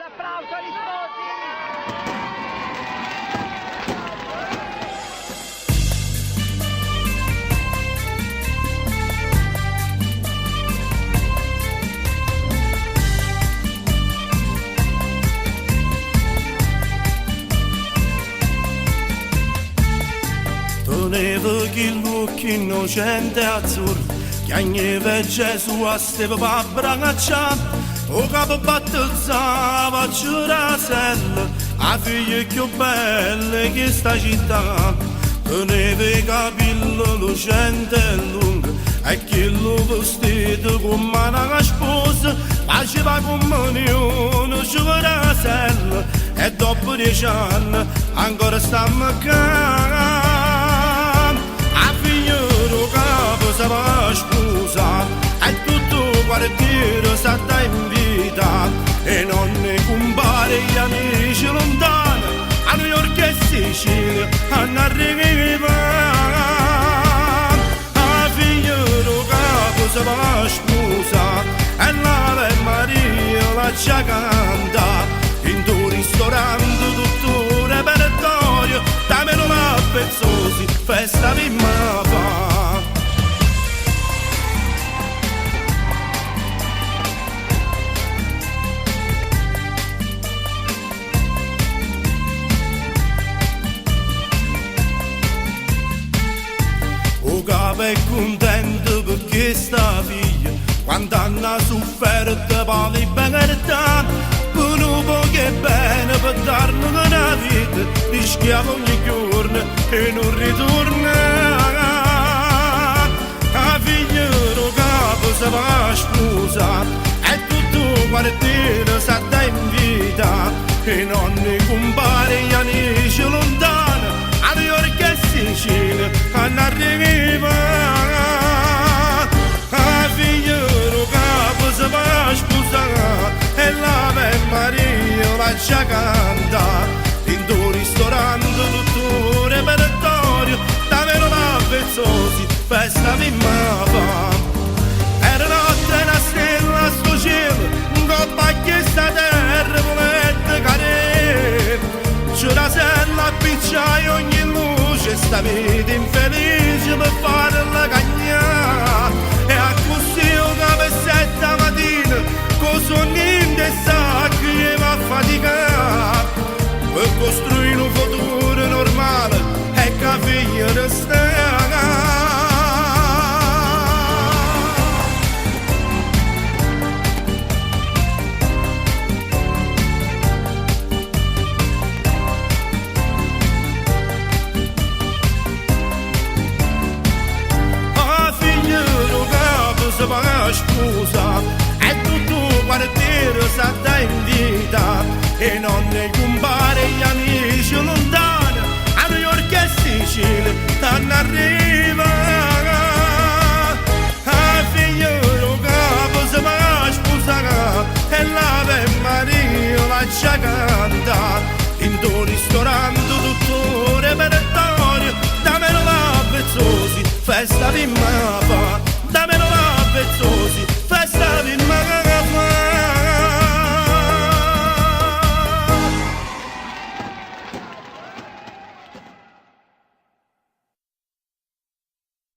applauso agli sposi! Tenevo quell'occhio innocente e azzurro che ogni Gesù a steve per abbracciare o capo battezzava Cirasella a figlia più bella che sta città. Teneva i capelli lucenti e lunghi e quello vestito come una sposa faceva comunione Cirasella e dopo 10 anni ancora stiamo a si va a sposare e tutto il quartiere si sta invitato e nonni, compari, gli amici lontani a New York e Sicilia hanno arrivato a figliolo capo si va a sposare e l'Ave Maria la ci canta in un ristorante tutto il repertorio da meno la pezzosi festa prima fa. Capo è contento perché sta figlia quando hanno sofferto per libertà per un po' che bene per darmi una vita rischiava ogni giorno e non ritorna a figliolo capo si va a sposare e tutto il quartiere si sta invita e nonni, compari, gli amici lontani a New York e Sicilia hanno arrivato a figliolo capo si va a sposare e l'Ave Maria la ci canta in un ristorante tutto il repertorio da meno la pezzosi festa prima fa. Era notte una stella sto cielo un coppa che sta terra volette cadere Cirasella appicciai ogni luce sta vita infelice per farla cagnare e a così io capo sette mattina con sogni in testa che va a faticare per costruire un futuro normale e che figlia resta. Si va a sposare e tutto il quartiere si sta invita e nonni, compari, gli amici lontani a New York e Sicilia stanno arrivando a figliolo capo si va a sposare e l'Ave Maria la ci canta in un ristorante tutto il repertorio da meno la pezzosi festa prima